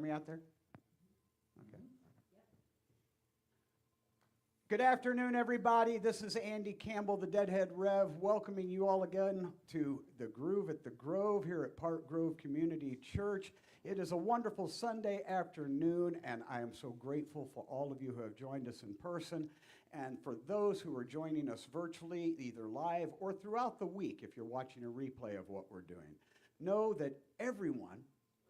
me out there? Okay. Good afternoon, everybody. This is Andy Campbell, the Deadhead Rev, welcoming you all again to the Groove at the Grove here at Park Grove Community Church. It is a wonderful Sunday afternoon, and I am so grateful for all of you who have joined us in person, and for those who are joining us virtually, either live or throughout the week, if you're watching a replay of what we're doing. Know that everyone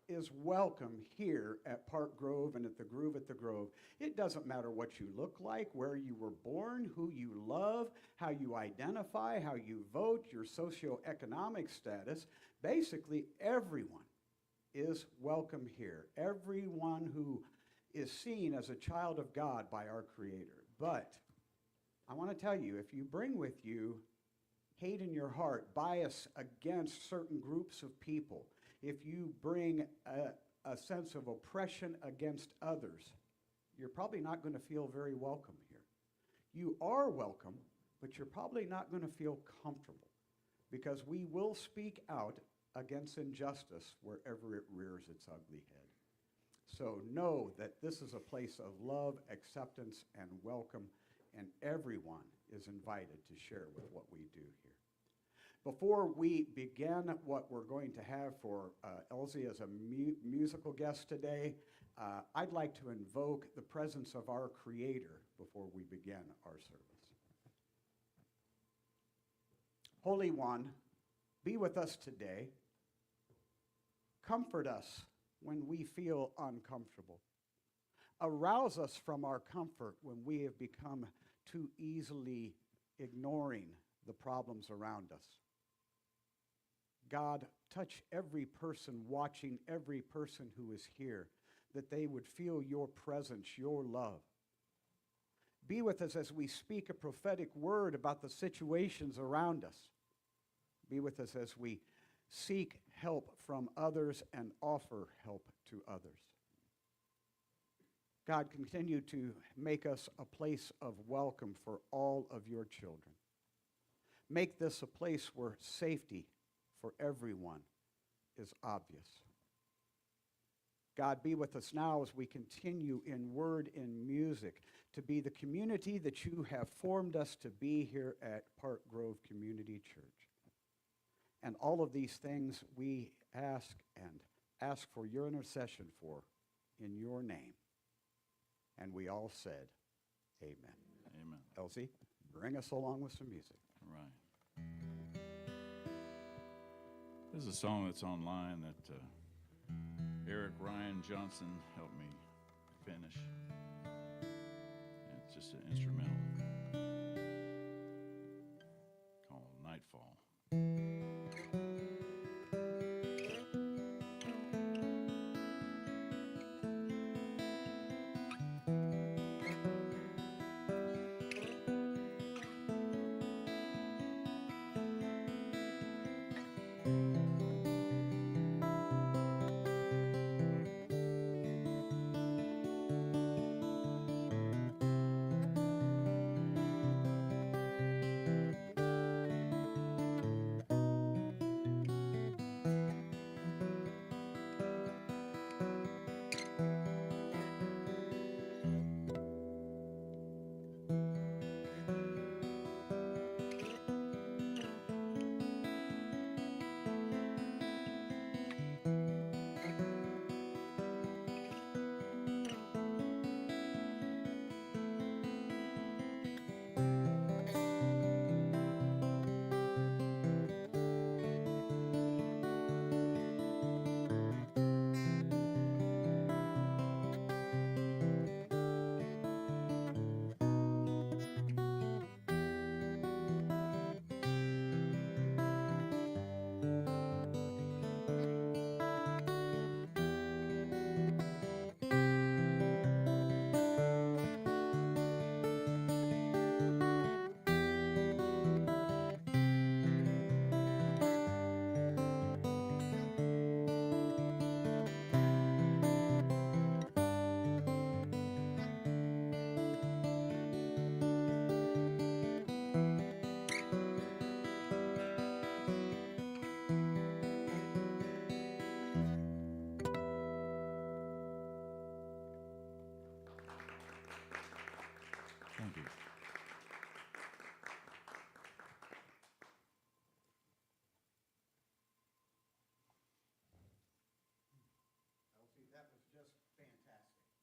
is welcome here at Park Grove and at the Groove at the Grove. It doesn't matter what you look like, where you were born, who you love, how you identify, how you vote, your socioeconomic status. Basically, everyone is welcome here. Everyone who is seen as a child of God by our Creator. But I want to tell you, if you bring with you hate in your heart, bias against certain groups of people, if you bring a sense of oppression against others, you're probably not going to feel very welcome here. You are welcome, but you're probably not going to feel comfortable, because we will speak out against injustice wherever it rears its ugly head. So know that this is a place of love, acceptance, and welcome, and everyone is invited to share with what we do here. Before we begin what we're going to have for Elzie as a musical guest today, I'd like to invoke the presence of our Creator before we begin our service. Holy One, be with us today. Comfort us when we feel uncomfortable. Arouse us from our comfort when we have become too easily ignoring the problems around us. God, touch every person watching, every person who is here, that they would feel your presence, your love. Be with us as we speak a prophetic word about the situations around us. Be with us as we seek help from others and offer help to others. God, continue to make us a place of welcome for all of your children. Make this a place where safety for everyone is obvious. God, be with us now as we continue in word and music to be the community that you have formed us to be here at Park Grove Community Church. And all of these things we ask for your intercession for in your name. And we all said, amen. Amen. Elzie, bring us along with some music. All right. This is a song that's online that Eric Ryan Johnson helped me finish. And it's just an instrumental called Nightfall.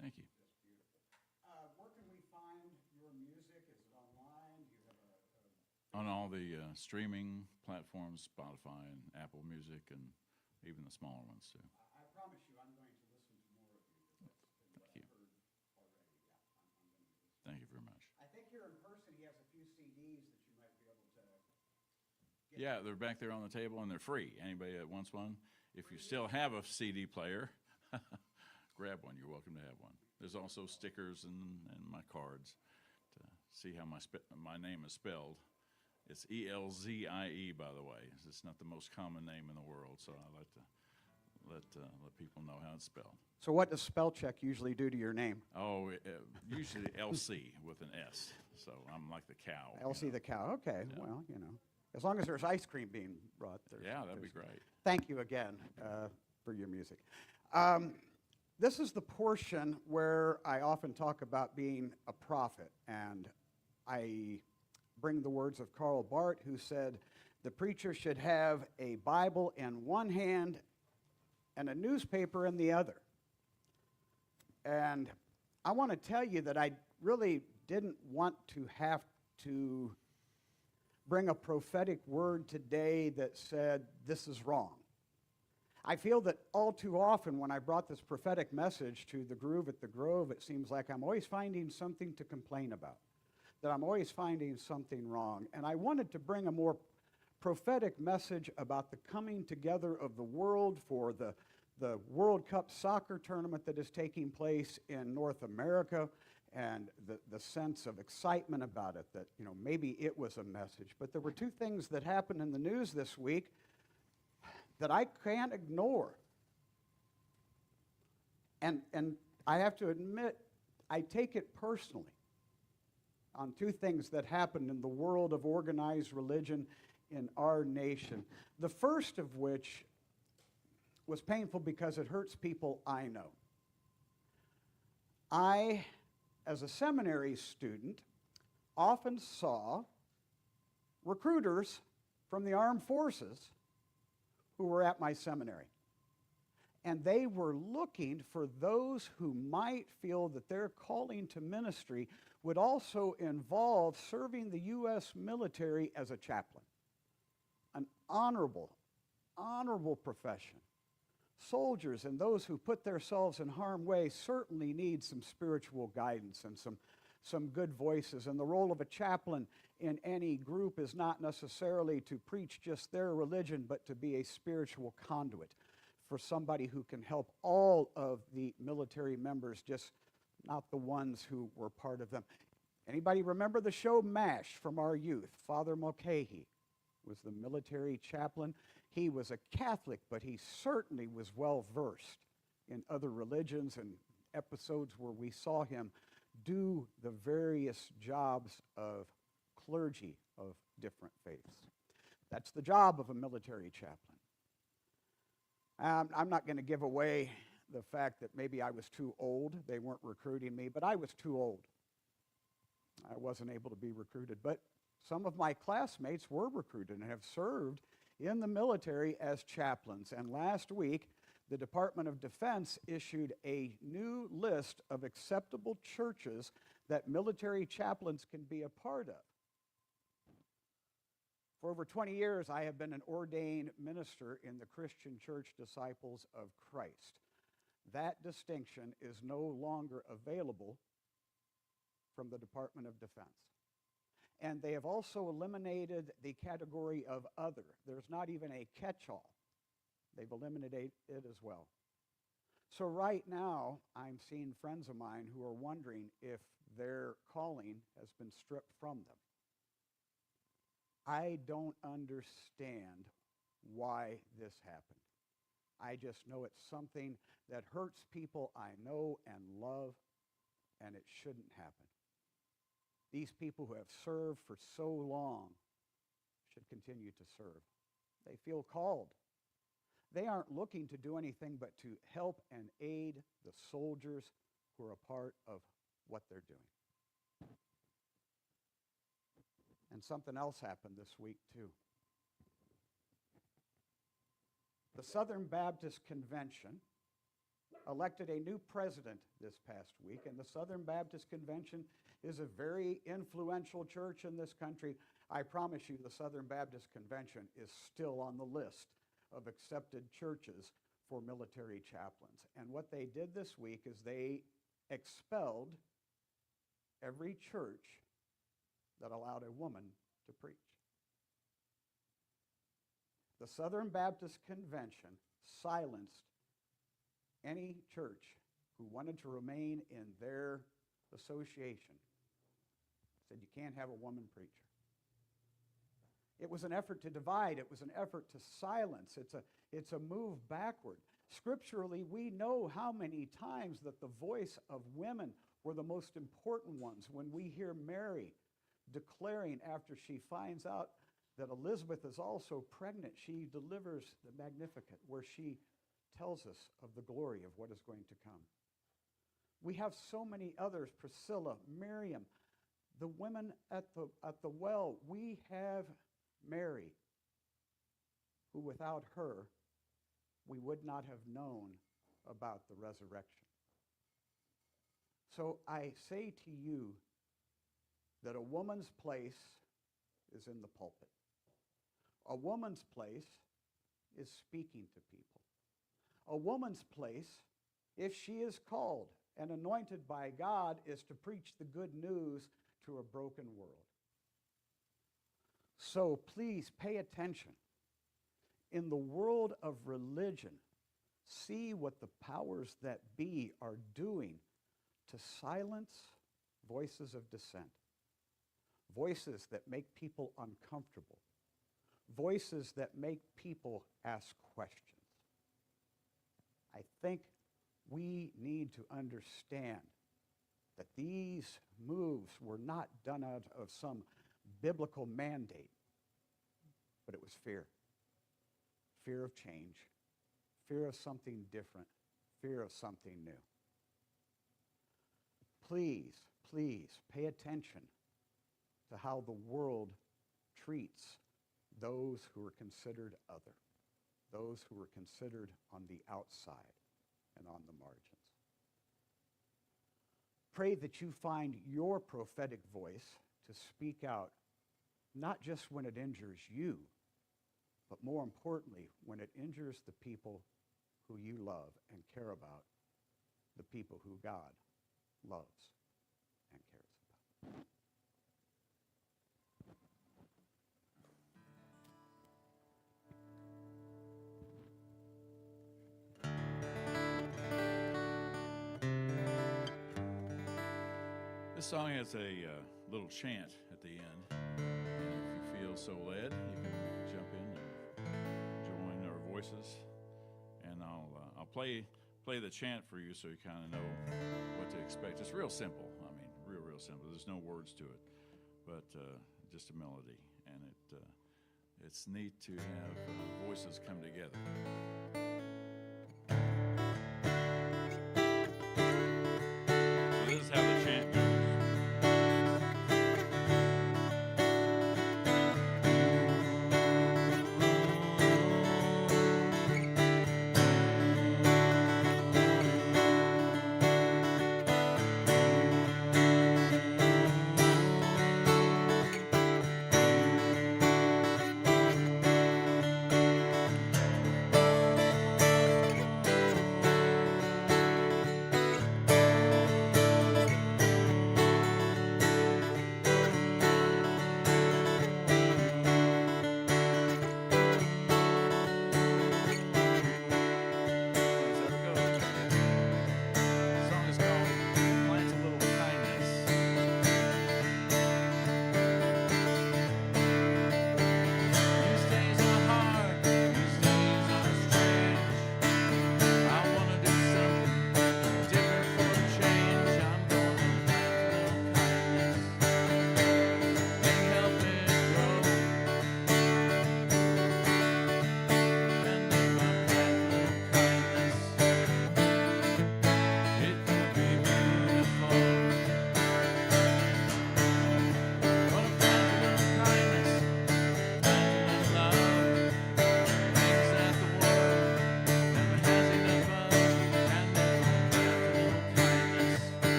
Thank you. Where can we find your music? Is it online? Do you have On all the streaming platforms, Spotify and Apple Music, and even the smaller ones too. I promise you I'm going to listen to more of you. That's been what Thank you. I've heard already. Yeah, I'm going to listen. Thank you very much. I think here in person he has a few CDs that you might be able to get. Yeah, they're back there on the table and they're free. Anybody that wants one, if you still have a CD player, grab one. You're welcome to have one. There's also stickers and my cards to see how my name is spelled. It's Elzie, by the way. It's not the most common name in the world, so I like to let people know how it's spelled. So what does spell check usually do to your name? Oh, usually LC with an S. So I'm like the cow. Elsie the cow. Okay, Yeah. well, as long as there's ice cream being brought there. Yeah, that'd be great. Thank you again for your music. This is the portion where I often talk about being a prophet, and I bring the words of Karl Barth, who said, the preacher should have a Bible in one hand and a newspaper in the other. And I want to tell you that I really didn't want to have to bring a prophetic word today that said, this is wrong. I feel that all too often when I brought this prophetic message to the Groove at the Grove, it seems like I'm always finding something to complain about, that I'm always finding something wrong. And I wanted to bring a more prophetic message about the coming together of the world for the World Cup soccer tournament that is taking place in North America, and the sense of excitement about it, that maybe it was a message. But there were two things that happened in the news this week that I can't ignore. And I have to admit, I take it personally on two things that happened in the world of organized religion in our nation. The first of which was painful because it hurts people I know. I, as a seminary student, often saw recruiters from the armed forces who were at my seminary. And they were looking for those who might feel that their calling to ministry would also involve serving the U.S. military as a chaplain. An honorable profession. Soldiers and those who put themselves in harm's way certainly need some spiritual guidance and some good voices. And the role of a chaplain in any group is not necessarily to preach just their religion, but to be a spiritual conduit for somebody who can help all of the military members, just not the ones who were part of them. Anybody remember the show MASH from our youth? Father Mulcahy was the military chaplain. He was a Catholic, but he certainly was well-versed in other religions, and episodes where we saw him do the various jobs of clergy of different faiths. That's the job of a military chaplain. I'm not going to give away the fact that maybe I was too old. They weren't recruiting me, but I was too old. I wasn't able to be recruited, but some of my classmates were recruited and have served in the military as chaplains. And last week, the Department of Defense issued a new list of acceptable churches that military chaplains can be a part of. For over 20 years, I have been an ordained minister in the Christian Church Disciples of Christ. That distinction is no longer available from the Department of Defense. And they have also eliminated the category of other. There's not even a catch-all. They've eliminated it as well. So right now, I'm seeing friends of mine who are wondering if their calling has been stripped from them. I don't understand why this happened. I just know it's something that hurts people I know and love, and it shouldn't happen. These people who have served for so long should continue to serve. They feel called. They aren't looking to do anything but to help and aid the soldiers who are a part of what they're doing. And something else happened this week, too. The Southern Baptist Convention elected a new president this past week, and the Southern Baptist Convention is a very influential church in this country. I promise you the Southern Baptist Convention is still on the list of accepted churches for military chaplains. And what they did this week is they expelled every church that allowed a woman to preach. The Southern Baptist Convention silenced any church who wanted to remain in their association. Said you can't have a woman preacher. It was an effort to divide. It was an effort to silence. It's a move backward. Scripturally, we know how many times that the voice of women were the most important ones. When we hear Mary declaring after she finds out that Elizabeth is also pregnant, she delivers the Magnificat, where she tells us of the glory of what is going to come. We have so many others, Priscilla, Miriam, the women at the well. We have Mary, who without her, we would not have known about the resurrection. So I say to you that a woman's place is in the pulpit. A woman's place is speaking to people. A woman's place, if she is called and anointed by God, is to preach the good news to a broken world. So please pay attention. In the world of religion, see what the powers that be are doing to silence voices of dissent, voices that make people uncomfortable, voices that make people ask questions. I think we need to understand that these moves were not done out of some biblical mandate, but it was fear. Fear of change, fear of something different, fear of something new. Please, please pay attention to how the world treats those who are considered other, those who are considered on the outside and on the margins. Pray that you find your prophetic voice to speak out, not just when it injures you, but more importantly, when it injures the people who you love and care about, the people who God loves and cares about. This song has a little chant at the end. And if you feel so led, you can jump in and join our voices. And I'll play the chant for you so you kind of know what to expect. It's real simple. I mean, real simple. There's no words to it, but just a melody. And it's neat to have voices come together. So this is how the chant goes.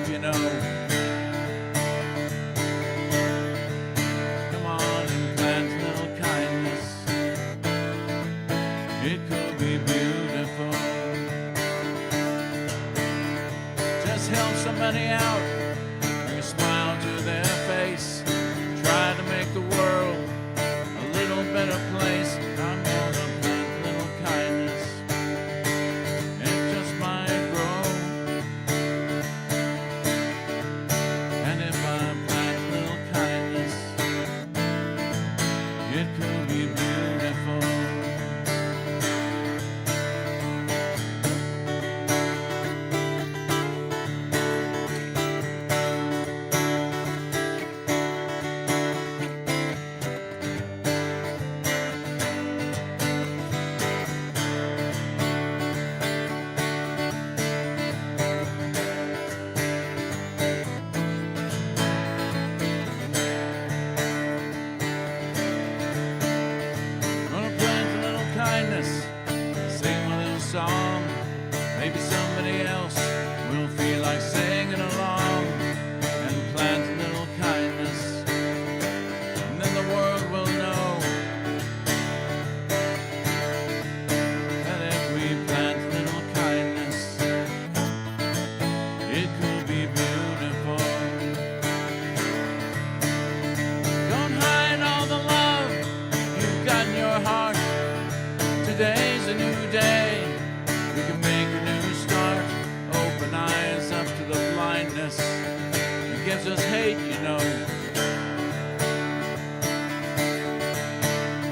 you know. Come on and plant a little kindness. It could be beautiful. Just help somebody out. Bring a smile to their face. Try to make the world a little better place. I'm gonna plant a little kindness. It just might grow. And if I plant a little kindness, it could be beautiful. Gonna plant a little kindness, sing a little song. Maybe somebody else will feel like singing along. And plant a little kindness, and then the world will know that if we plant a little kindness, it could be beautiful. Don't hide all the love you've got in your heart. Today's a new day. We can make a new start. Open eyes up to the blindness that gives us hate, you know.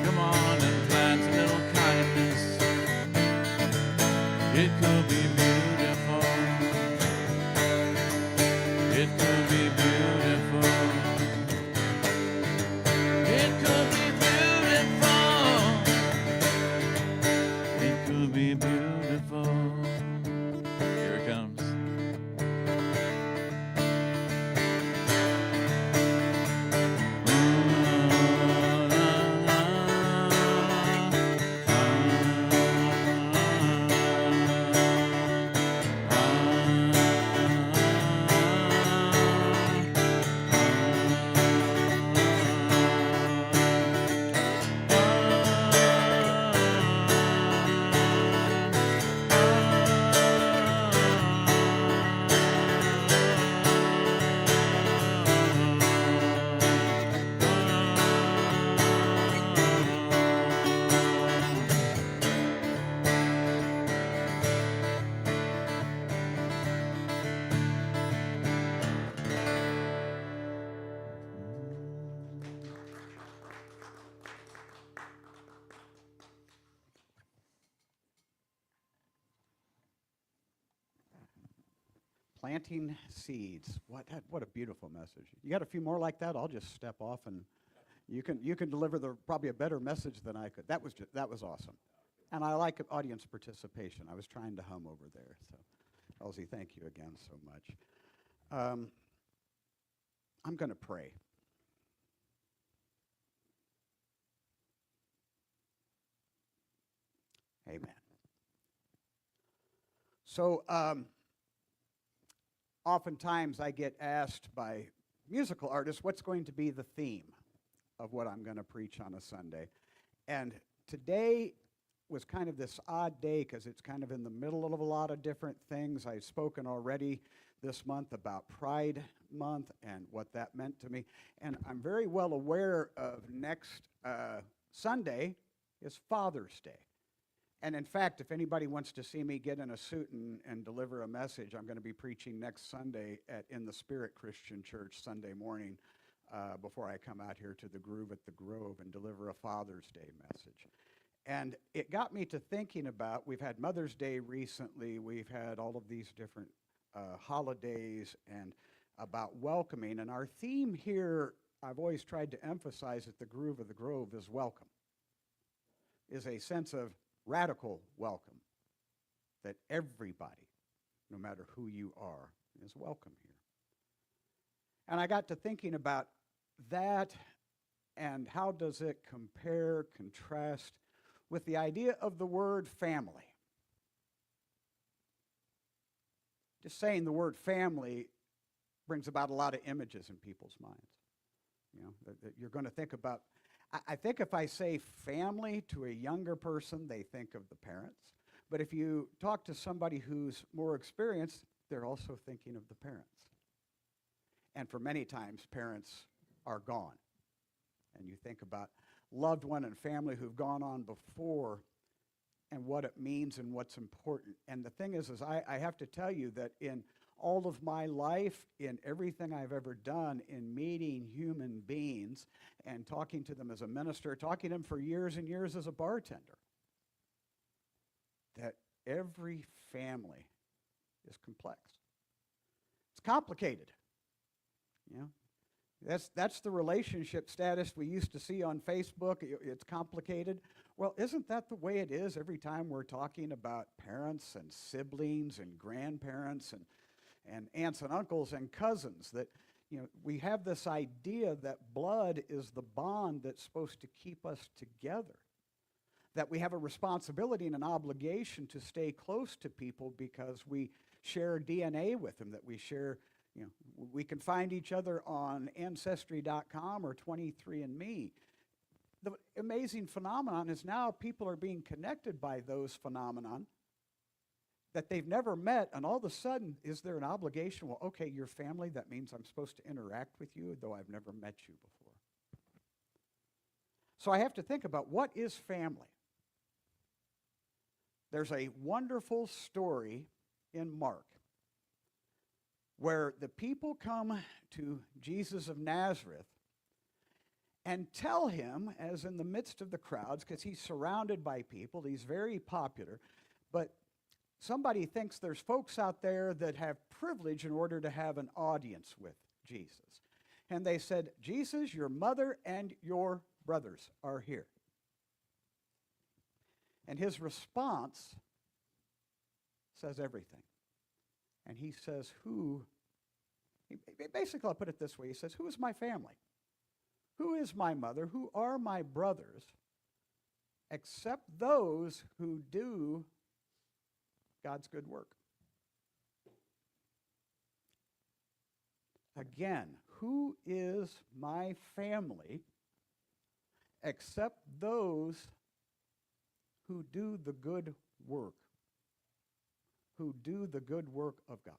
Come on and plant a little kindness. It could be beautiful. It could be beautiful. It could be beautiful. It could be beautiful. Here it comes. Planting seeds. What a beautiful message. You got a few more like that? I'll just step off and you can deliver probably a better message than I could. That was awesome. And I like audience participation. I was trying to hum over there. So, Elzie, thank you again so much. I'm going to pray. Amen. So, oftentimes I get asked by musical artists, what's going to be the theme of what I'm going to preach on a Sunday? And today was kind of this odd day because it's kind of in the middle of a lot of different things. I've spoken already this month about Pride Month and what that meant to me. And I'm very well aware of next Sunday is Father's Day. And in fact, if anybody wants to see me get in a suit and deliver a message, I'm going to be preaching next Sunday in the Spirit Christian Church Sunday morning before I come out here to the Groove at the Grove and deliver a Father's Day message. And it got me to thinking about, we've had Mother's Day recently, we've had all of these different holidays and about welcoming. And our theme here, I've always tried to emphasize at the Groove of the Grove is welcome, is a sense of radical welcome, that everybody, no matter who you are, is welcome here. And I got to thinking about that and how does it compare, contrast with the idea of the word family. Just saying the word family brings about a lot of images in people's minds. You know, that you're going to think about. I think if I say family to a younger person, they think of the parents. But if you talk to somebody who's more experienced, they're also thinking of the parents. And for many times, parents are gone. And you think about loved one and family who've gone on before and what it means and what's important. And the thing is I have to tell you that in all of my life, in everything I've ever done, in meeting human beings and talking to them as a minister, talking to them for years and years as a bartender, that every family is complex. It's complicated. You know, that's the relationship status we used to see on Facebook. It's complicated. Well, isn't that the way it is every time we're talking about parents and siblings and grandparents and aunts and uncles and cousins? That, you know, we have this idea that blood is the bond that's supposed to keep us together. That we have a responsibility and an obligation to stay close to people because we share DNA with them, that we share, you know, we can find each other on Ancestry.com or 23andMe. The amazing phenomenon is now people are being connected by those phenomenon that they've never met, and all of a sudden, is there an obligation? Well, okay, you're family, that means I'm supposed to interact with you, though I've never met you before. So I have to think about, what is family? There's a wonderful story in Mark where the people come to Jesus of Nazareth and tell him, as in the midst of the crowds, because he's surrounded by people, he's very popular, but somebody thinks there's folks out there that have privilege in order to have an audience with Jesus. And they said, Jesus, your mother and your brothers are here. And his response says everything. And he says, basically I'll put it this way, he says, who is my family? Who is my mother? Who are my brothers? Except those who do God's good work. Again, who is my family except those who do the good work, who do the good work of God?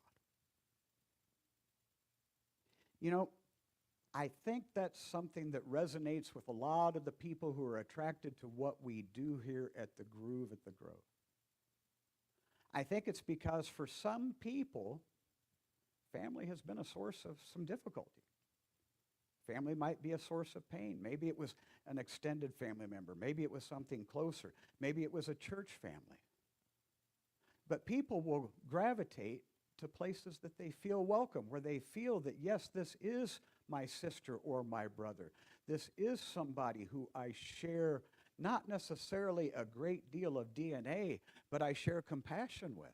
You know, I think that's something that resonates with a lot of the people who are attracted to what we do here at the Groove at the Grove. I think it's because for some people, family has been a source of some difficulty. Family might be a source of pain. Maybe it was an extended family member. Maybe it was something closer. Maybe it was a church family. But people will gravitate to places that they feel welcome, where they feel that, yes, this is my sister or my brother. This is somebody who I share not necessarily a great deal of DNA, but I share compassion with.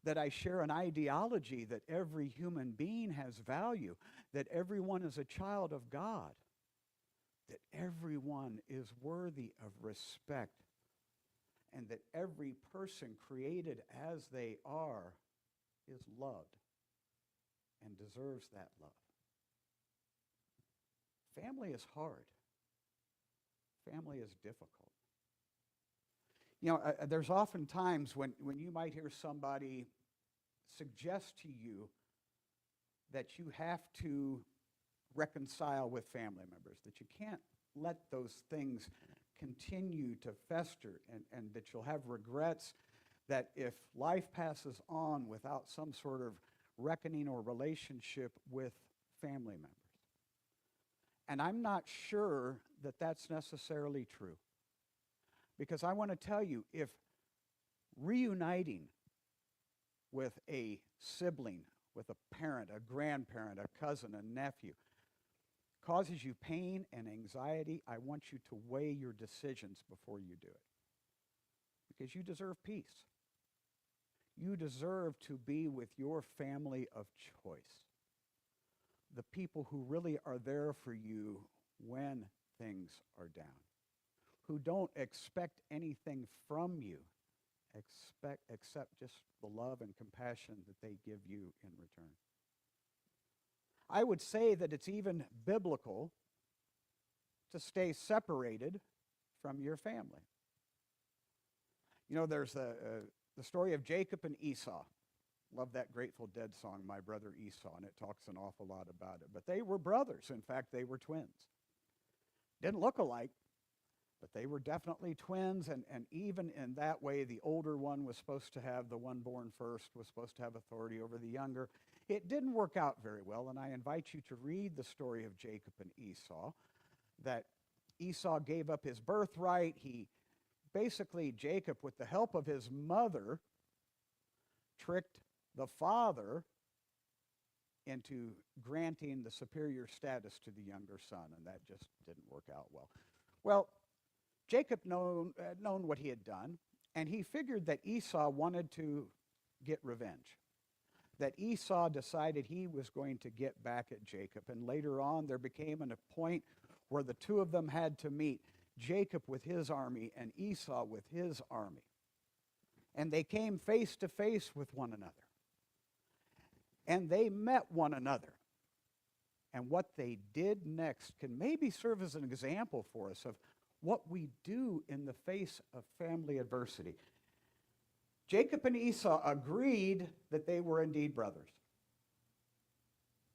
That I share an ideology that every human being has value, that everyone is a child of God, that everyone is worthy of respect, and that every person created as they are is loved and deserves that love. Family is hard. Family is difficult. You know, there's often times when you might hear somebody suggest to you that you have to reconcile with family members, that you can't let those things continue to fester, and that you'll have regrets, that if life passes on without some sort of reckoning or relationship with family members. And I'm not sure that that's necessarily true. Because I want to tell you, if reuniting with a sibling, with a parent, a grandparent, a cousin, a nephew, causes you pain and anxiety, I want you to weigh your decisions before you do it. Because you deserve peace. You deserve to be with your family of choice. The people who really are there for you when things are down. Who don't expect anything from you except just the love and compassion that they give you in return. I would say that it's even biblical to stay separated from your family. You know, there's the story of Jacob and Esau. Love that Grateful Dead song, My Brother Esau, and it talks an awful lot about it. But they were brothers. In fact, they were twins. Didn't look alike, but they were definitely twins, and even in that way, the older one was supposed to have, the one born first was supposed to have authority over the younger. It didn't work out very well, and I invite you to read the story of Jacob and Esau, that Esau gave up his birthright. Basically, Jacob, with the help of his mother, tricked the father into granting the superior status to the younger son, and that just didn't work out well. Well, Jacob known what he had done, and he figured that Esau wanted to get revenge, that Esau decided he was going to get back at Jacob, and later on there became a point where the two of them had to meet, Jacob with his army and Esau with his army. And they came face to face with one another. And they met one another. And what they did next can maybe serve as an example for us of what we do in the face of family adversity. Jacob and Esau agreed that they were indeed brothers.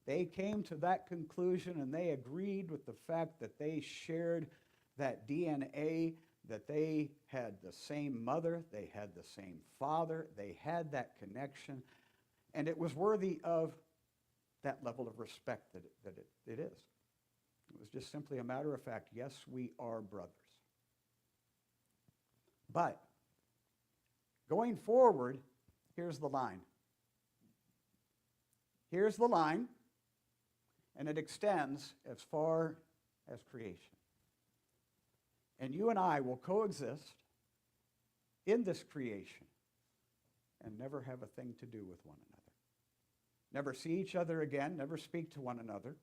They came to that conclusion, and they agreed with the fact that they shared that DNA, that they had the same mother, they had the same father, they had that connection, and it was worthy of that level of respect that it is. It was just simply a matter of fact, yes, we are brothers. But going forward, here's the line. Here's the line, and it extends as far as creation. And you and I will coexist in this creation and never have a thing to do with one another. Never see each other again, never speak to one another.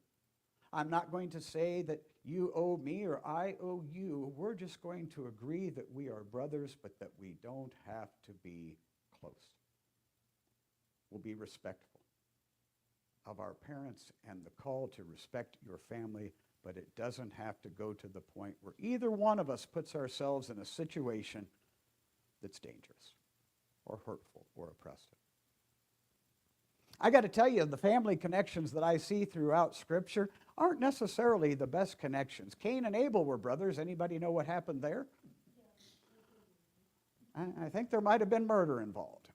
I'm not going to say that you owe me or I owe you. We're just going to agree that we are brothers, but that we don't have to be close. We'll be respectful of our parents and the call to respect your family, but it doesn't have to go to the point where either one of us puts ourselves in a situation that's dangerous or hurtful or oppressive. I got to tell you, the family connections that I see throughout Scripture aren't necessarily the best connections. Cain and Abel were brothers. Anybody know what happened there? I think there might have been murder involved.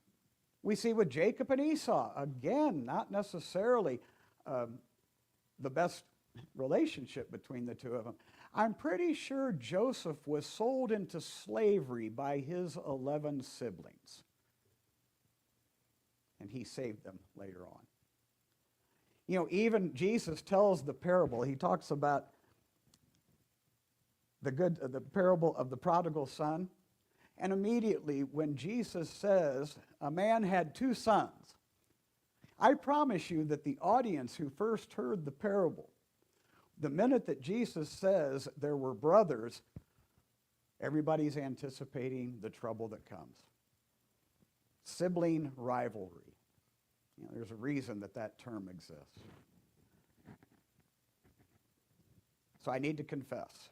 We see with Jacob and Esau, again, not necessarily the best relationship between the two of them. I'm pretty sure Joseph was sold into slavery by his 11 siblings. And he saved them later on. You know, even Jesus tells the parable. He talks about the parable of the prodigal son. And immediately when Jesus says, a man had two sons, I promise you that the audience who first heard the parable, the minute that Jesus says there were brothers, everybody's anticipating the trouble that comes. Sibling rivalry. You know, there's a reason that that term exists. So I need to confess.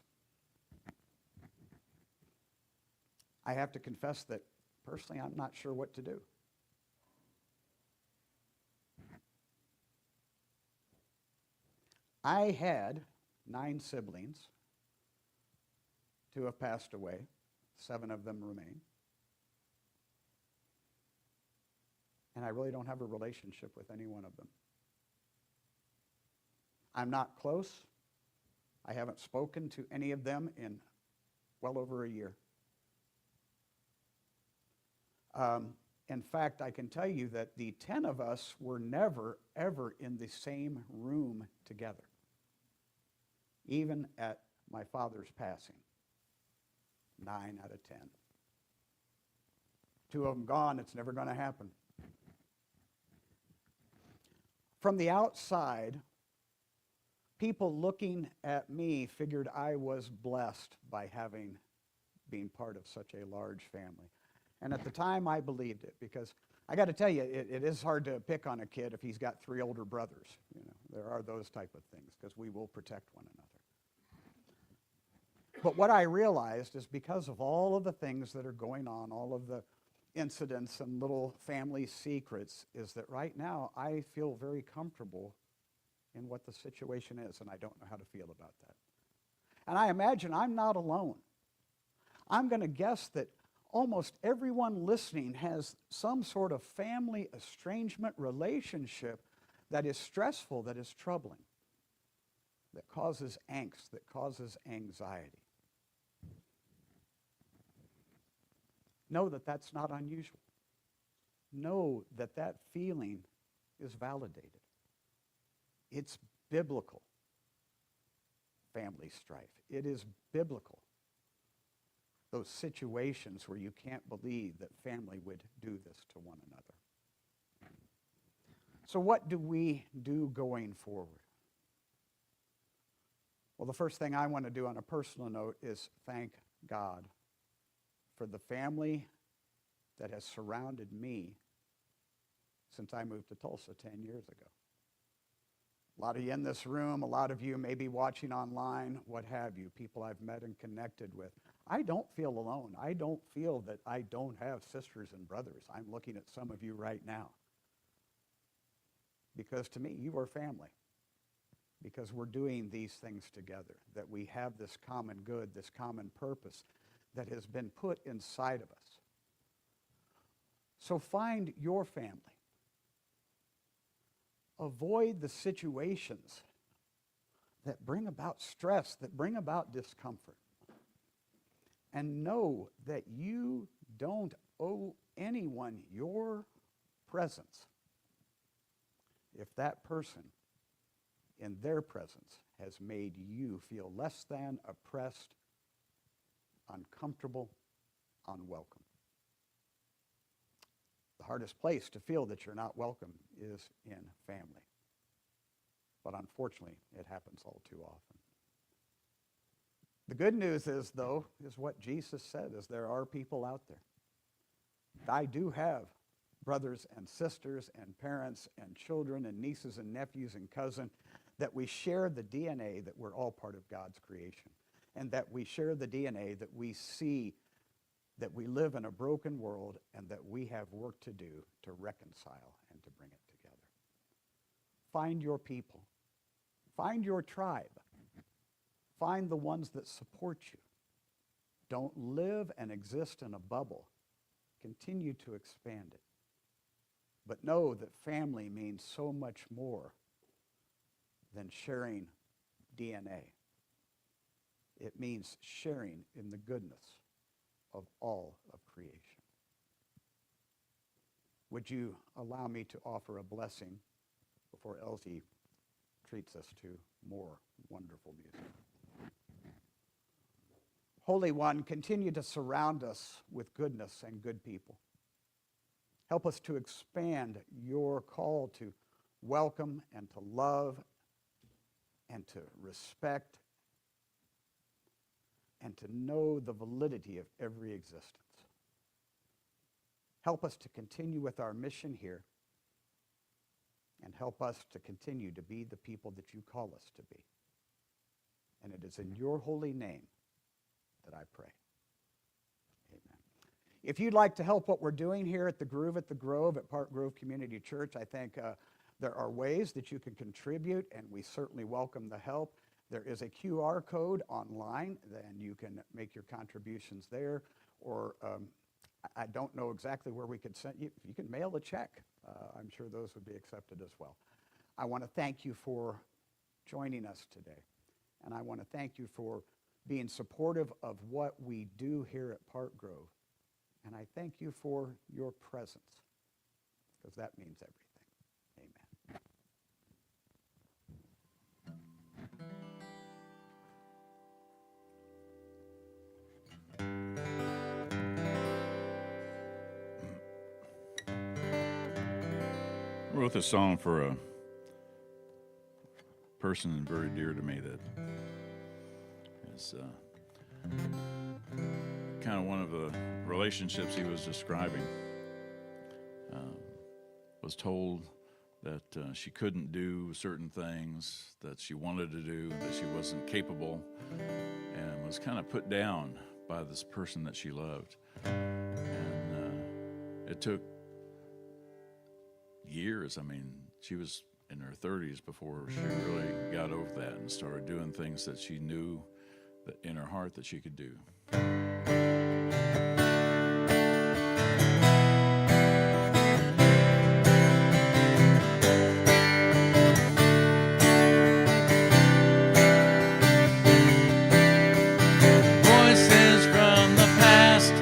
I have to confess that personally I'm not sure what to do. I had 9 siblings. 2 have passed away. 7 of them remain. And I really don't have a relationship with any one of them. I'm not close. I haven't spoken to any of them in well over a year. In fact, I can tell you that the 10 of us were never, ever in the same room together, even at my father's passing. 9 out of 10. 2 of them gone, it's never going to happen. From the outside, people looking at me figured I was blessed by being part of such a large family. And at the time, I believed it, because I got to tell you, it is hard to pick on a kid if he's got 3 older brothers. You know, There are those type of things because we will protect one another. But what I realized is because of all of the things that are going on, all of the incidents and little family secrets, is that right now I feel very comfortable in what the situation is, and I don't know how to feel about that. And I imagine I'm not alone. I'm going to guess that almost everyone listening has some sort of family estrangement relationship that is stressful, that is troubling, that causes angst, that causes anxiety. Know that that's not unusual. Know that that feeling is validated. It's biblical family strife. It is biblical. Those situations where you can't believe that family would do this to one another. So what do we do going forward? Well, the first thing I want to do on a personal note is thank God for the family that has surrounded me since I moved to Tulsa 10 years ago. A lot of you in this room, a lot of you may be watching online, what have you, people I've met and connected with. I don't feel alone. I don't feel that I don't have sisters and brothers. I'm looking at some of you right now. Because to me, you are family. Because we're doing these things together, that we have this common good, this common purpose that has been put inside of us. So find your family. Avoid the situations that bring about stress, that bring about discomfort. And know that you don't owe anyone your presence if that person in their presence has made you feel less than, oppressed, uncomfortable, unwelcome. The hardest place to feel that you're not welcome is in family. But unfortunately, it happens all too often. The good news is, though, is what Jesus said, is there are people out there. I do have brothers and sisters and parents and children and nieces and nephews and cousins that we share the DNA that we're all part of God's creation, and that we share the DNA that we see that we live in a broken world and that we have work to do to reconcile and to bring it together. Find your people. Find your tribe. Find the ones that support you. Don't live and exist in a bubble. Continue to expand it. But know that family means so much more than sharing DNA. It means sharing in the goodness of all of creation. Would you allow me to offer a blessing before Elzie treats us to more wonderful music? Holy One, continue to surround us with goodness and good people. Help us to expand your call to welcome and to love and to respect and to know the validity of every existence. Help us to continue with our mission here, and help us to continue to be the people that you call us to be. And it is in your holy name that I pray. Amen. If you'd like to help what we're doing here at the Grove at Park Grove Community Church, I think there are ways that you can contribute, and we certainly welcome the help. There is a QR code online, and you can make your contributions there. Or I don't know exactly where we could send you. You can mail a check. I'm sure those would be accepted as well. I want to thank you for joining us today. And I want to thank you for being supportive of what we do here at Park Grove. And I thank you for your presence, because that means everything. Amen. I wrote this song for a person very dear to me that is kind of one of the relationships he was describing. Was told that she couldn't do certain things that she wanted to do, that she wasn't capable, and was kind of put down by this person that she loved. And it took years. I mean, she was in her 30s before she really got over that and started doing things that she knew that in her heart that she could do. Voices from the past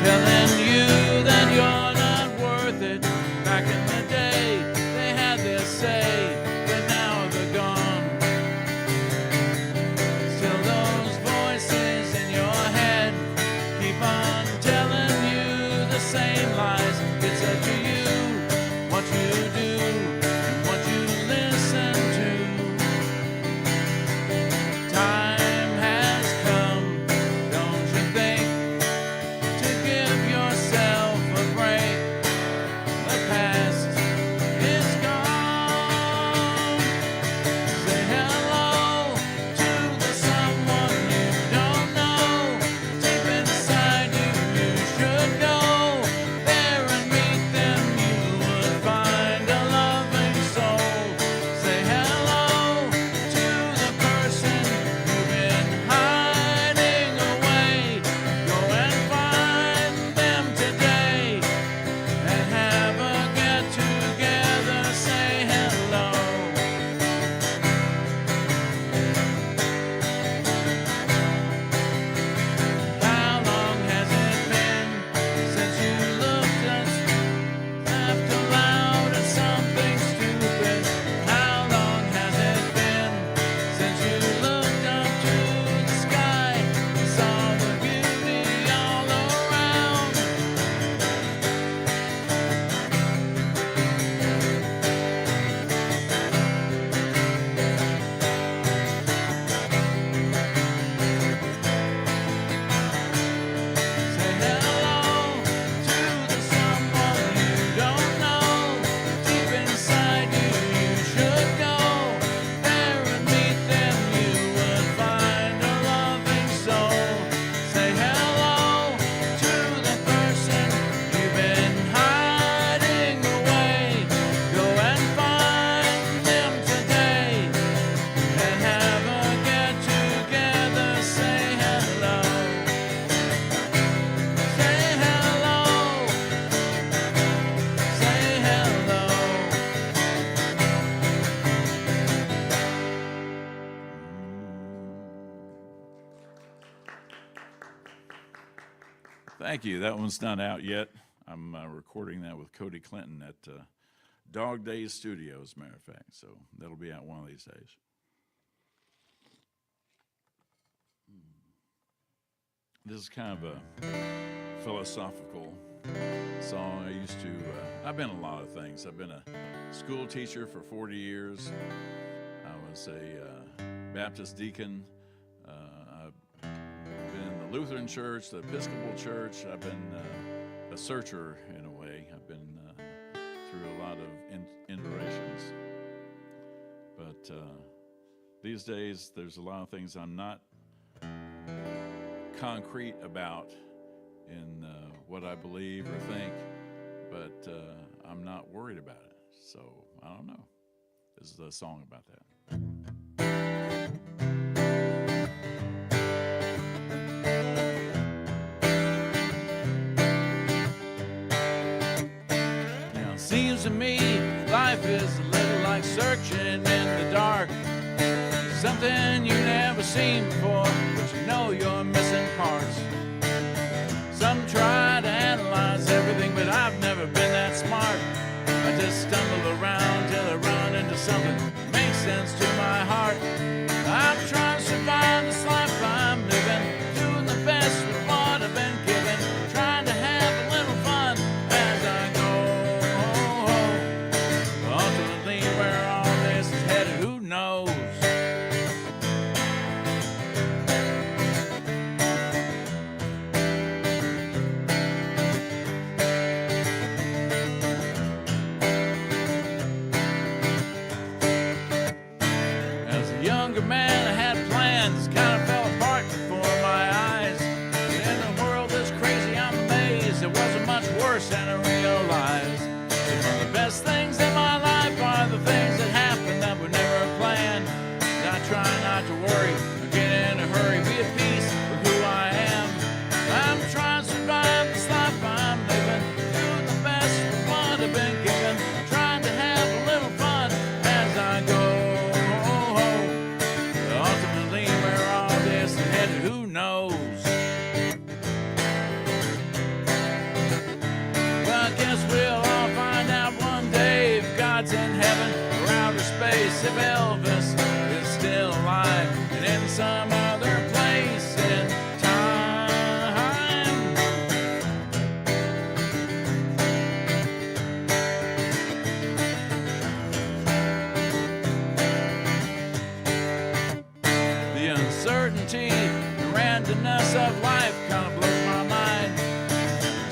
telling you that you're not worth it. Back in the day, they had their say, but now they're gone. Still those voices in your head keep on telling you the same lies. It's up to you what you do and what you listen to. Time has come, don't you think, to give yourself a break. The past is gone. Say hello to the someone you don't know. Deep inside you, you should go there and meet them. You would find a loving soul. Say hello to the person you've been hiding away. Go and find them today and have a get together. Say hello. How long has it been since you looked us laughed aloud at something stupid? How long has it been since you looked up to the sky and saw the beauty all around? Say hello to the someone you don't know. Deep inside you, you should go there and meet them. You would find a loving soul. Say hello to the person you've been hiding away. Go and find them today and have a get together. Say hello. Say hello. Say hello. Thank you. That one's not out yet. I'm recording that with Cody Clinton at Dog Days Studio, as a matter of fact. So that'll be out one of these days. This is kind of a philosophical song. I've been a lot of things. I've been a school teacher for 40 years. I was a Baptist deacon. I've been in the Lutheran church, the Episcopal church. I've been a searcher in a way. I've been through a lot of iterations. But these days, there's a lot of things I'm not concrete about in what I believe or think, but I'm not worried about it. So I don't know. This is a song about that. Now it seems to me life is a little like searching in the dark. Something you never seen before, but you know you're missing parts. Some try to analyze everything, but I've never been that smart. I just stumble around till I run into something that makes sense to my heart. I'm trying to survive this life I'm living, doing the best with what I've been given, trying to have a little fun as I go. Ultimately, where all this is headed, who knows? younger man, I had plans, kind of fell apart before my eyes. In a world that's crazy, I'm amazed it wasn't much worse than I realized. Some of the best things in my life are the things that happen that were never planned. And I try not to worry or get in a hurry, be at peace with who I am. I'm trying to survive this life I'm living, doing the best with what I've been given, trying to have a little fun as I go. Ultimately, where all this is headed, who knows? Well, I guess we'll all find out one day if God's in heaven or outer space, if Elvis is still alive and in some other place in time. The uncertainty and randomness of life kind of blows my mind.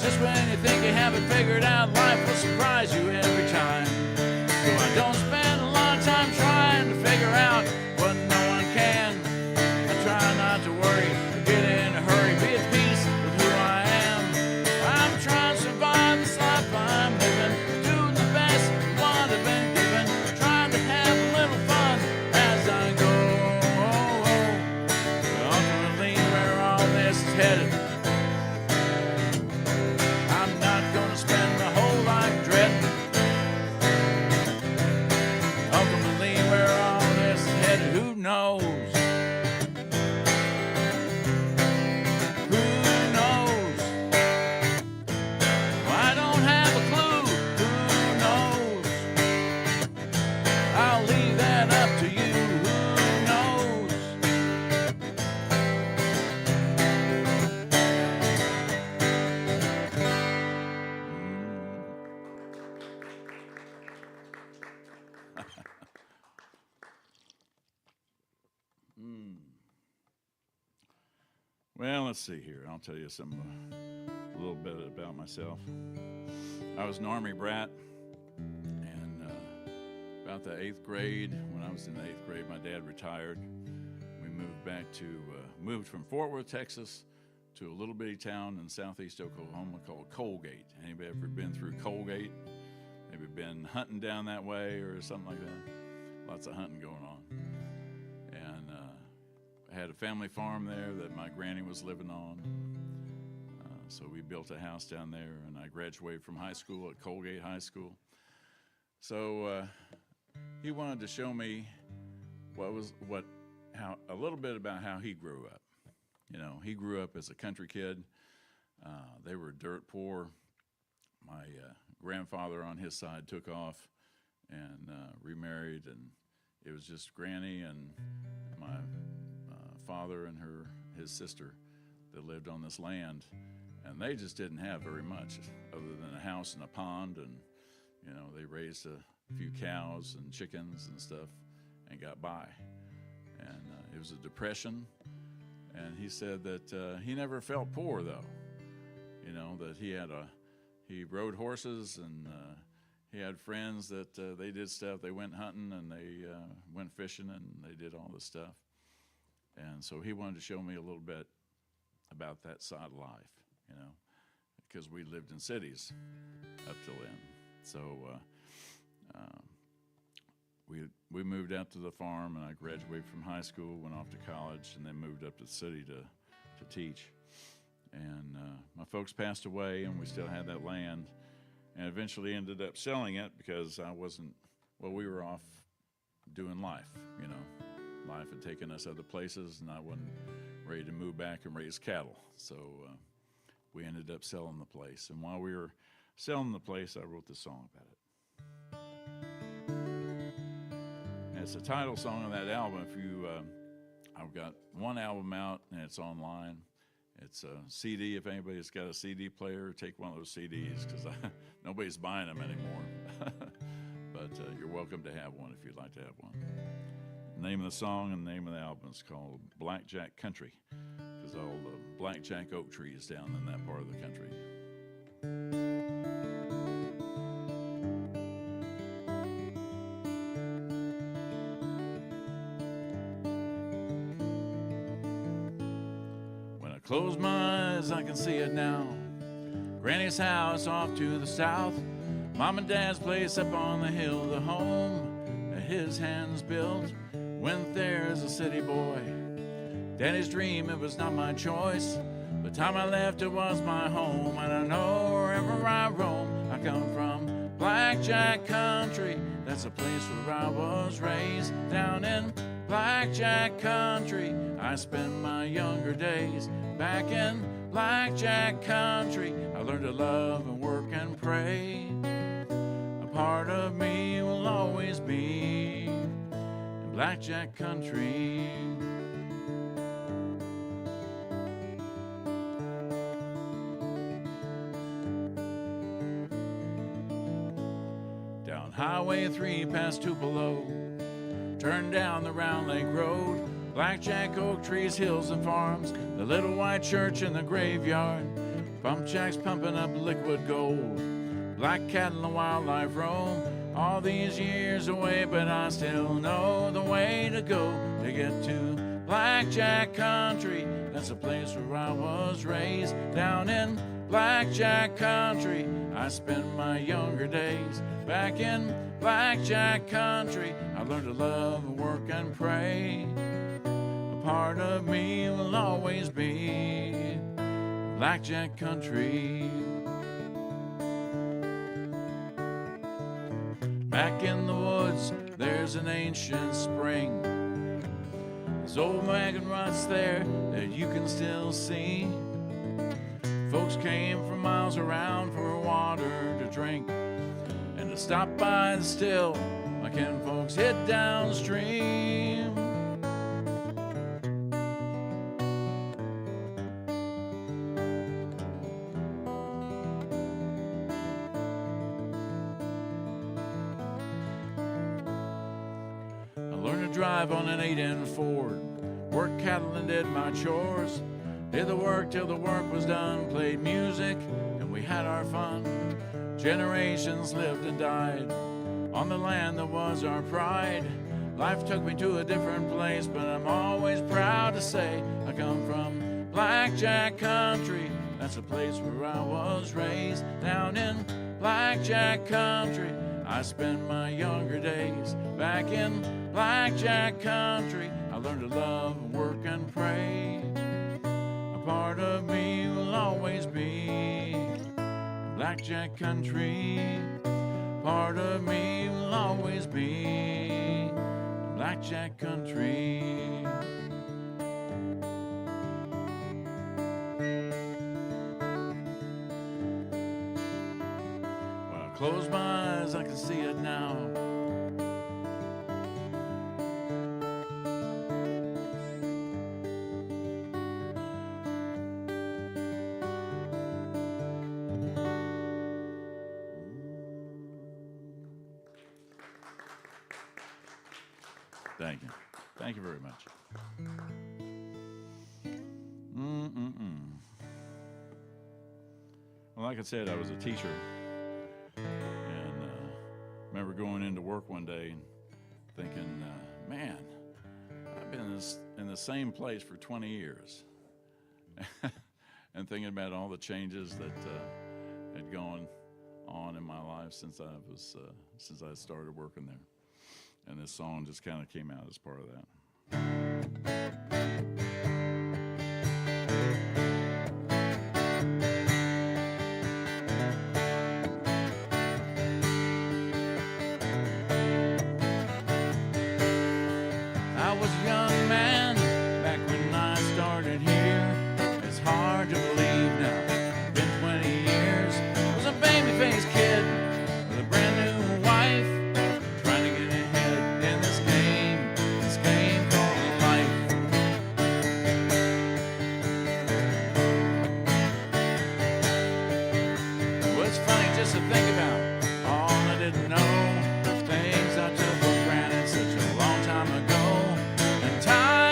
Just when you think you have it figured out, life will surprise you every time. So I don't spend a lot of time trying to figure out what no one can. I try not to worry or get in a hurry, be at peace with who I am. I'm trying to survive this life I'm living, doing the best with what I've been given, trying to have a little fun as I go. Ultimately, where all this is headed, I'm not gonna spend my whole life dreading. Ultimately, where all this is headed, who knows? Who knows? Well, I don't have a clue. Who knows? I'll leave that up to you. Who knows? Well, let's see here. I'll tell you some a little bit about myself. I was an Army brat, and about the 8th grade, when I was in the 8th grade, my dad retired. We moved back to, moved from Fort Worth, Texas, to a little bitty town in southeast Oklahoma called Colgate. Anybody ever been through Colgate? Maybe been hunting down that way or something like that? Lots of hunting going on. And I had a family farm there that my granny was living on. So we built a house down there, and I graduated from high school at Colgate High School. So he wanted to show me a little bit about how he grew up. You know, he grew up as a country kid. They were dirt poor. My grandfather on his side took off and remarried, and it was just Granny and my father and his sister that lived on this land, and they just didn't have very much other than a house and a pond, and you know, they raised a few cows and chickens and stuff and got by. And it was a depression, and he said that he never felt poor though. You know, that he rode horses, and he had friends that they did stuff. They went hunting and they went fishing and they did all this stuff. And so he wanted to show me a little bit about that side of life, you know, because we lived in cities up till then. So we moved out to the farm, and I graduated from high school, went off to college, and then moved up to the city to teach. And my folks passed away, and we still had that land, and eventually ended up selling it because we were off doing life, you know. Life had taken us other places, and I wasn't ready to move back and raise cattle. So we ended up selling the place. And while we were selling the place, I wrote this song about it. And it's the title song of that album. I've got one album out, and it's online. It's a CD. If anybody's got a CD player, take one of those CDs, because nobody's buying them anymore. But you're welcome to have one if you'd like to have one. The name of the song and the name of the album is called Blackjack Country, because all the blackjack oak trees down in that part of the country. Close my eyes, I can see it now. Granny's house off to the south. Mom and Dad's place up on the hill. The home that his hands built. Went there as a city boy. Daddy's dream, it was not my choice. The time I left, it was my home. And I know wherever I roam, I come from Blackjack Country. That's a place where I was raised. Down in Blackjack Country, I spent my younger days. Back in Blackjack Country, I learned to love and work and pray. A part of me will always be in Blackjack Country. Down Highway 3 past Tupelo, turn down the Round Lake Road. Blackjack, oak trees, hills and farms, the little white church and the graveyard. Pump jacks pumping up liquid gold. Black cattle and wildlife roam. All these years away, but I still know the way to go to get to Blackjack Country. That's a place where I was raised. Down in Blackjack Country, I spent my younger days. Back in Blackjack Country, I learned to love and work and pray. A part of me will always be Blackjack Country. Back in the woods, there's an ancient spring. There's old wagon ruts there that you can still see. Folks came from miles around for water to drink and to stop by the still. My kin folks hit downstream. Drive on an 8-inch Ford, worked cattle and did my chores, did the work till the work was done, played music and we had our fun. Generations lived and died on the land that was our pride. Life took me to a different place, but I'm always proud to say I come from Blackjack Country. That's a place where I was raised. Down in Blackjack Country, I spent my younger days. Back in Blackjack Country, I learned to love and work and pray. A part of me will always be in Blackjack Country. Part of me will always be in Blackjack Country. When I close my eyes, I can see it now. Thank you. Thank you very much. Well, like I said, I was a teacher. And remember going into work one day and thinking, man, I've been in the same place for 20 years. And thinking about all the changes that had gone on in my life since I started working there. And this song just kind of came out as part of that. I was a young man back when I started here. It's hard to believe now. Been 20 years. I was a baby-faced kid with a brand new wife. To think about all I didn't know, things I took for granted such a long time ago, and time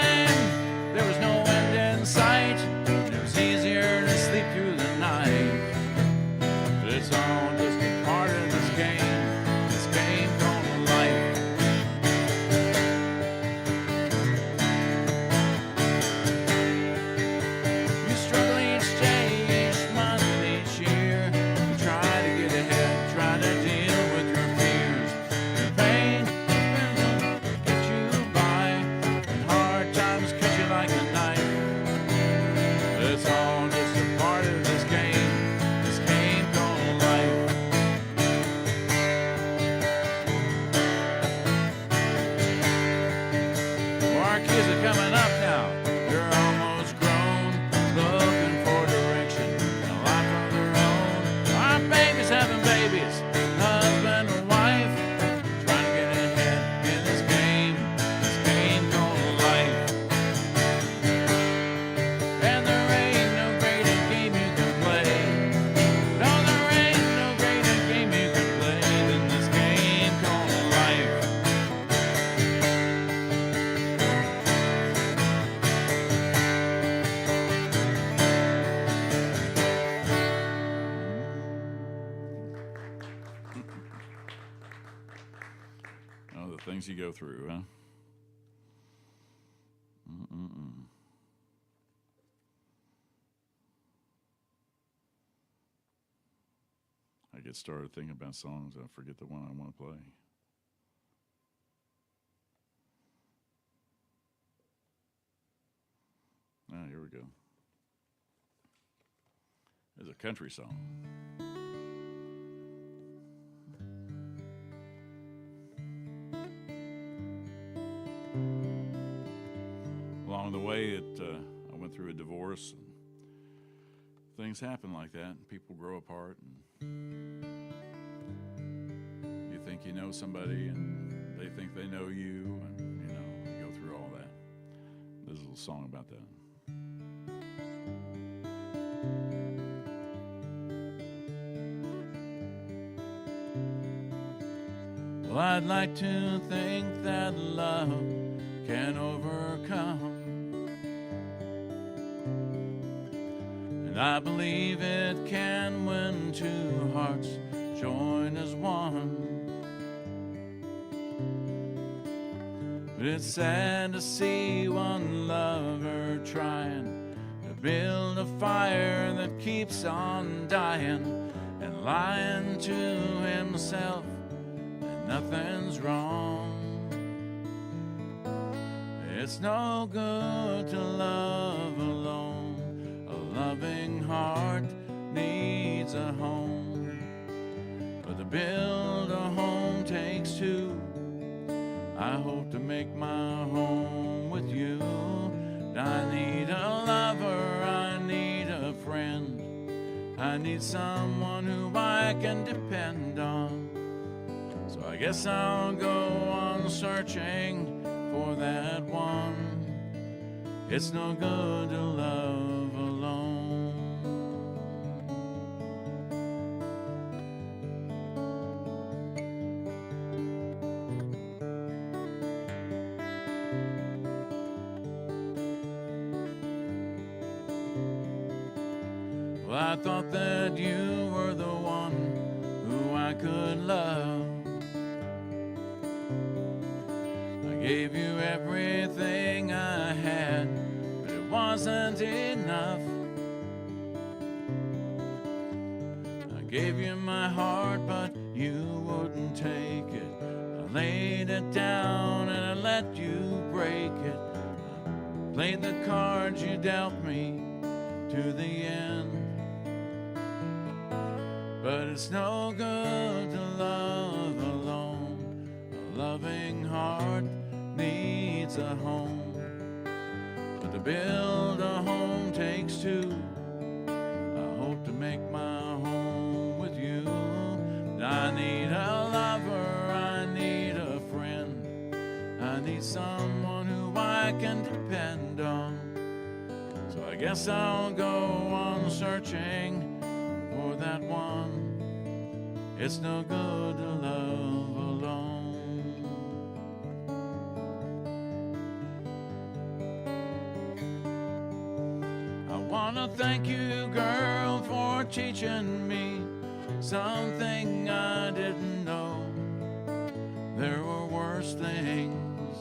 our kids are coming up now. They're almost grown, looking for direction and a life of their own. Our babies having babies, husband and wife, trying to get ahead in this game called life. And there ain't no greater game you can play. No, there ain't no greater game you can play than this game called life. Oh, the things you go through, huh? Mm-mm-mm. I get started thinking about songs, I forget the one I want to play. Ah, here we go. There's a country song. Along the way, I went through a divorce, and things happen like that, and people grow apart, and you think you know somebody, and they think they know you, and you go through all that. There's a little song about that. Well, I'd like to think that love can overcome, and I believe it can when two hearts join as one. But it's sad to see one lover trying to build a fire that keeps on dying and lying to himself that nothing's wrong. It's no good to love alone. A loving heart needs a home. But to build a home takes two. I hope to make my home with you. I need a lover, I need a friend. I need someone who I can depend on. So I guess I'll go on searching for that one. It's no good to love alone. Well, I thought that you were the one who I could love. I gave you everything I had, but it wasn't enough. I gave you my heart, but you wouldn't take it. I laid it down and I let you break it. I played the cards you dealt me to the end. But it's no good to love alone. A loving heart needs a home. But to build a home takes two. I hope to make my home with you. I need a lover, I need a friend. I need someone who I can depend on. So I guess I'll go on searching for that one. It's no good to love alone. I wanna thank you, girl, for teaching me something I didn't know. There were worse things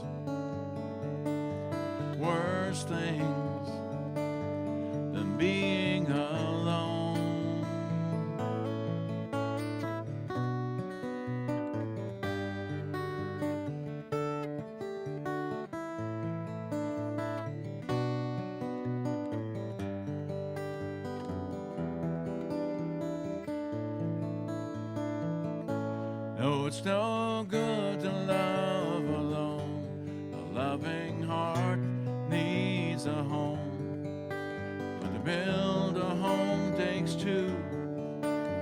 than being alone. No, it's no good to love alone. A loving heart needs a home, but to build a home takes two.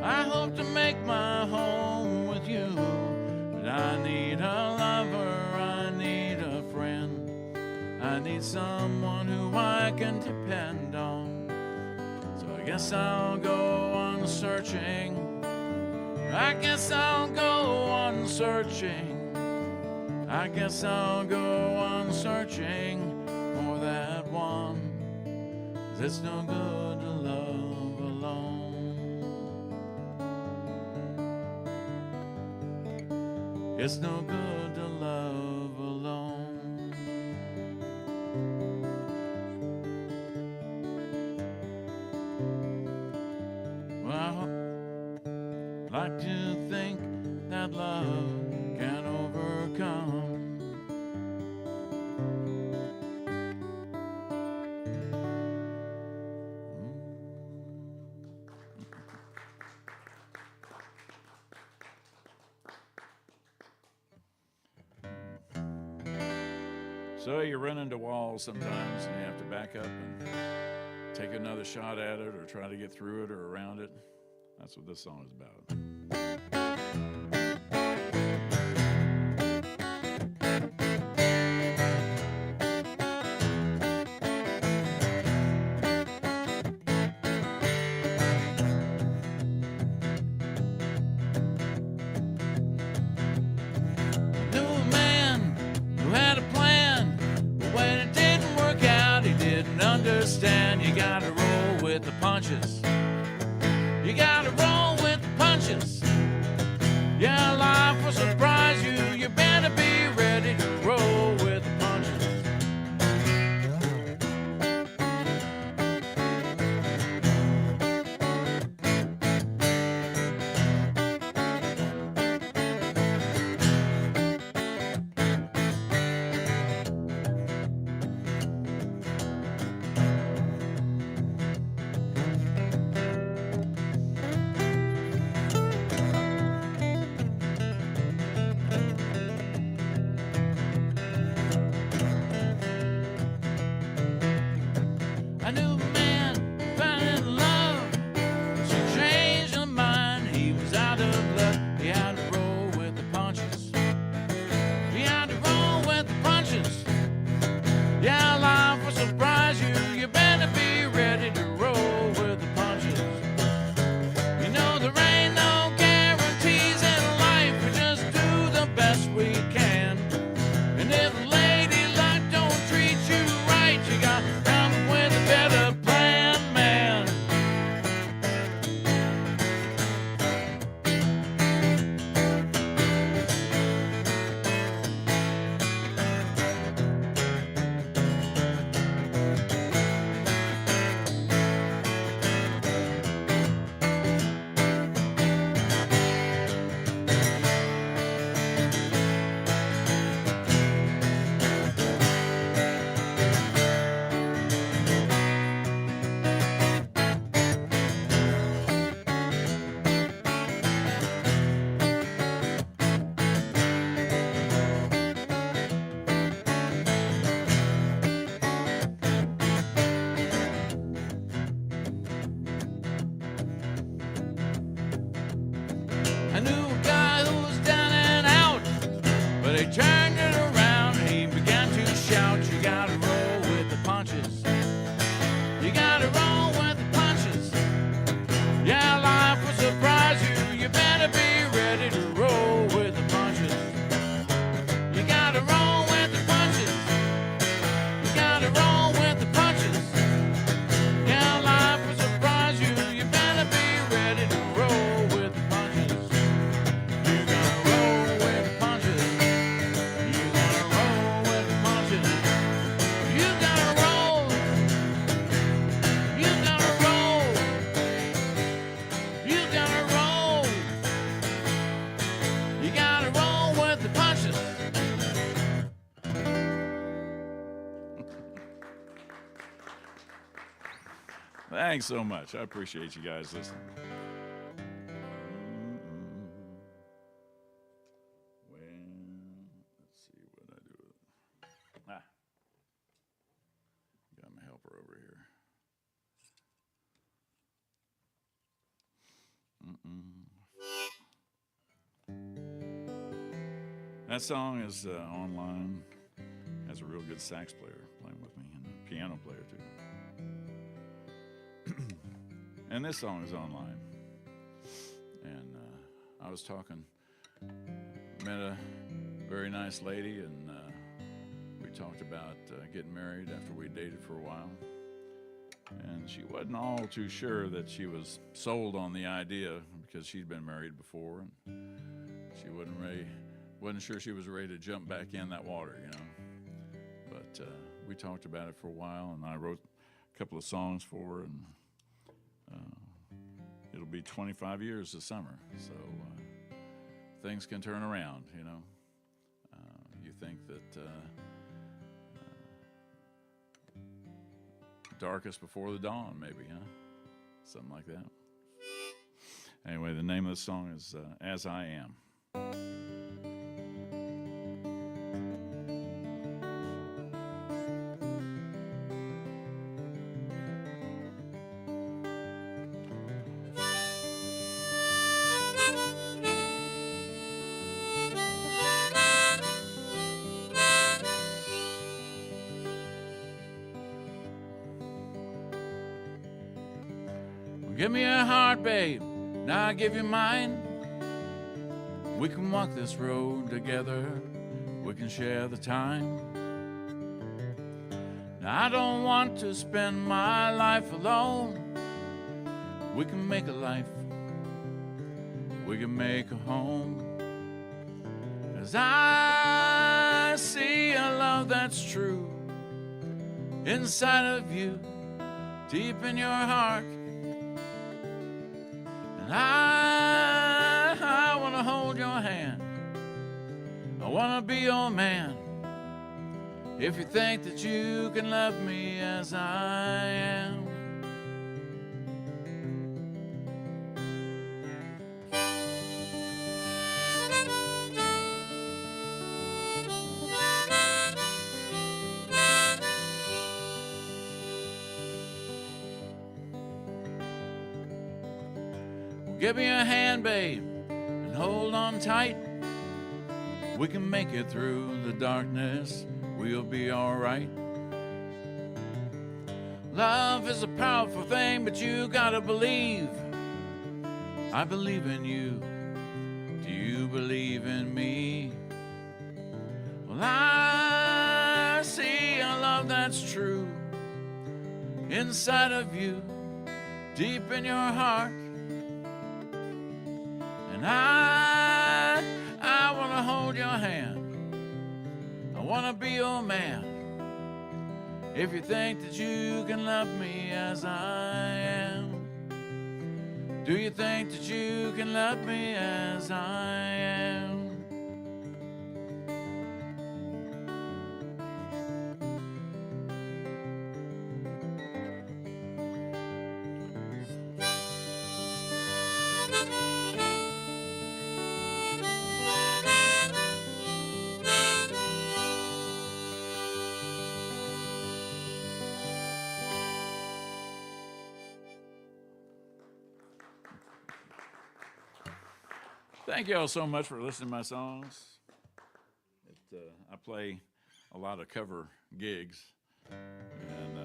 I hope to make my home with you, but I need a lover, I need a friend, I need someone who I can depend on. So I guess I'll go on searching, I guess I'll go on searching, I guess I'll go on searching for that one. 'Cause it's no good to love alone. It's no good to love alone. Well, I like to think that love can overcome. So you run into walls sometimes and you have to back up and take another shot at it or try to get through it or around it. That's what this song is about. Understand, you gotta roll with the punches. You gotta roll with the punches. Yeah, life will surprise you. You better be ready to roll with the punches. I knew a man fell in love, she changed her mind. He was out of luck, he had to roll with the punches. He had to roll with the punches. Yeah, life will surprise you. You better be ready to roll with the punches. You know there ain't no guarantees in life. We just do the best we can. And if lady luck don't treat you right, you got to come with a better plan, man. I knew a guy who was down and out, but he turned it around and he began to shout, you gotta roll with the punches. You gotta roll with the punches. Yeah, life will surprise you. You better be ready to roll with the punches. You gotta roll with the punches. You gotta roll with the punches. Yeah, life will surprise you. You better be ready to roll with the punches. You gotta roll with the punches. You gotta roll with the punches. You gotta roll. You gotta roll. You gotta roll. You gotta roll with the punches. Thanks so much. I appreciate you guys listening. Well, let's see what I do with it. Got That song is online. Has a real good sax player playing with me and a piano player too. And this song is online. And I was talking, met a very nice lady, and we talked about getting married after we dated for a while. And she wasn't all too sure that she was sold on the idea because she'd been married before, and she wasn't sure she was ready to jump back in that water, you know. But we talked about it for a while, and I wrote a couple of songs for her, and it'll be 25 years this summer, so things can turn around, you know. You think that darkest before the dawn, maybe, huh? Something like that. Anyway, the name of the song is As I Am. Give me your heart, babe, now I give you mine. We can walk this road together, we can share the time. Now I don't want to spend my life alone. We can make a life, we can make a home. 'Cause I see a love that's true inside of you, deep in your heart. And I want to hold your hand. I want to be your man. If you think that you can love me as I am. Give me a hand, babe, and hold on tight. We can make it through the darkness. We'll be all right. Love is a powerful thing, but you gotta believe. I believe in you. Do you believe in me? Well, I see a love that's true inside of you, deep in your heart. And I want to hold your hand. I want to be your man. If you think that you can love me as I am. Do you think that you can love me as I am? Thank you all so much for listening to my songs. I play a lot of cover gigs, and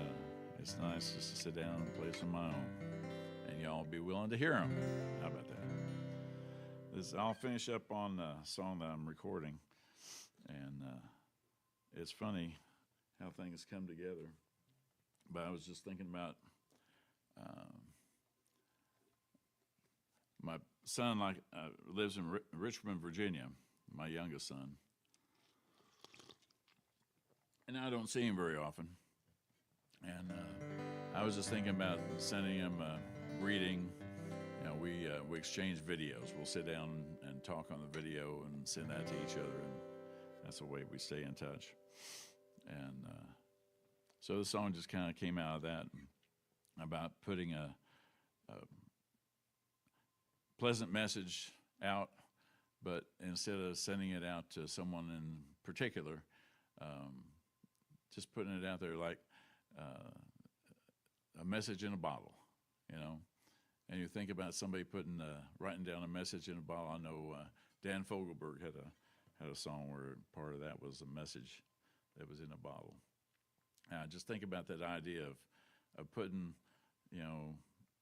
it's nice just to sit down and play some of my own, and y'all be willing to hear them. How about that? I'll finish up on a song that I'm recording, and it's funny how things come together. But I was just thinking about my son lives in Richmond, Virginia, my youngest son. And I don't see him very often. And I was just thinking about sending him a reading. You know, we exchange videos. We'll sit down and talk on the video and send that to each other. And that's the way we stay in touch. And so the song just kind of came out of that, about putting a pleasant message out, but instead of sending it out to someone in particular, just putting it out there like a message in a bottle, you know. And you think about somebody writing down a message in a bottle. I know Dan Fogelberg had a song where part of that was a message that was in a bottle. Just think about that idea of putting,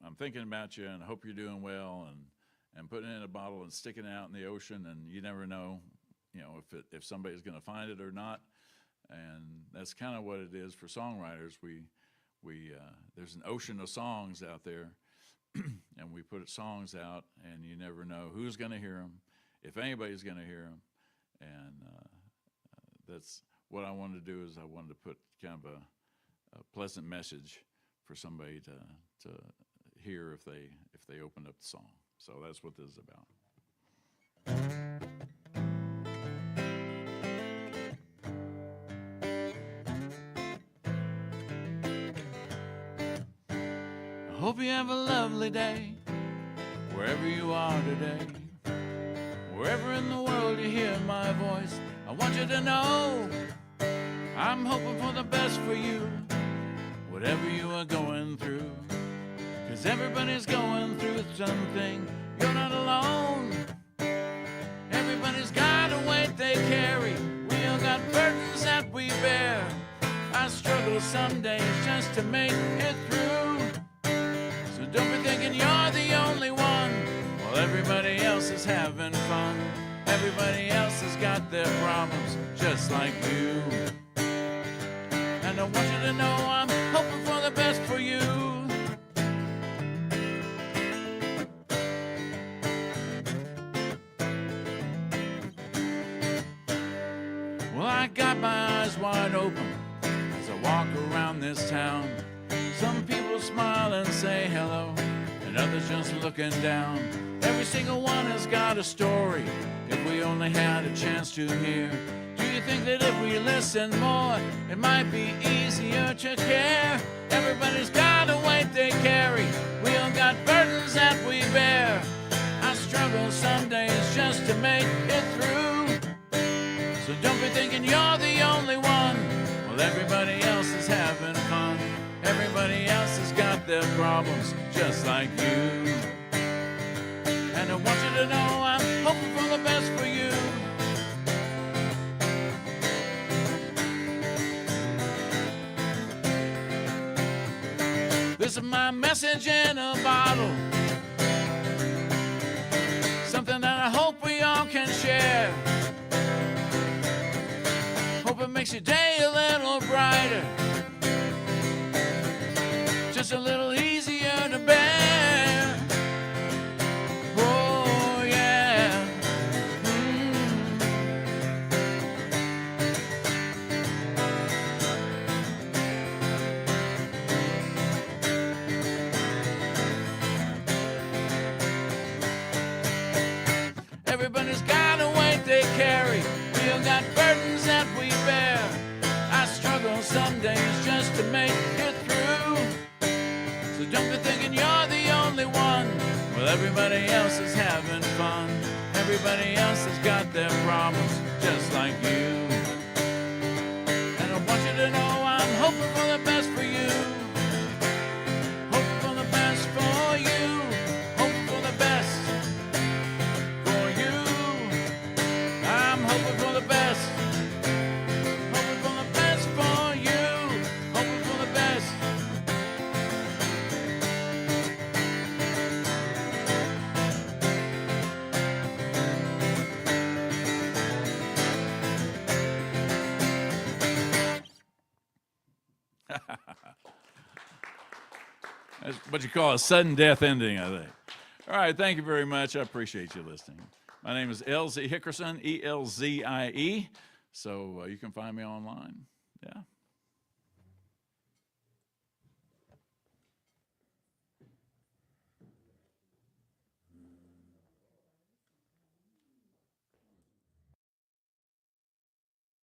I'm thinking about you and I hope you're doing well, and putting it in a bottle and sticking it out in the ocean, and you never know, if somebody's going to find it or not. And that's kind of what it is for songwriters. There's an ocean of songs out there, and we put songs out, and you never know who's going to hear them, if anybody's going to hear them. And that's what I wanted to do, is I wanted to put kind of a pleasant message for somebody to hear if they opened up the song. So that's what this is about. I hope you have a lovely day, wherever you are today. Wherever in the world you hear my voice, I want you to know I'm hoping for the best for you, whatever you are going through. 'Cause everybody's going through something, you're not alone. Everybody's got a weight they carry, we all got burdens that we bear. I struggle some days just to make it through. So don't be thinking you're the only one, while everybody else is having fun. Everybody else has got their problems just like you. And I want you to know I'm hoping for the best for you. Well, I got my eyes wide open as I walk around this town. Some people smile and say hello, and others just looking down. Every single one has got a story, if we only had a chance to hear. Do you think that if we listen more, it might be easier to care? Everybody's got a weight they carry, we all got burdens that we bear. I struggle some days just to make it through. So don't be thinking you're the only one, while everybody else is having fun. Everybody else has got their problems just like you. And I want you to know I'm hoping for the best for you. This is my message in a bottle, something that I hope we all can share. Hope it makes your day a little brighter, just a little easier to bear. Oh yeah. Everybody's got a weight they carry, we all got burdens that we bear. I struggle some days just to make it through. So don't be thinking you're the only one, well everybody else is having fun. Everybody else has got their problems just like you. And I want you to know I'm hoping for the best for you. Hoping for the best for you. Hoping for the best for you. I'm hoping for the best. Hoping for the best for you. Hoping for the best. That's what you call a sudden death ending, I think. All right, thank you very much. I appreciate you listening. My name is Elzie Hickerson, Elzie. So you can find me online. Yeah.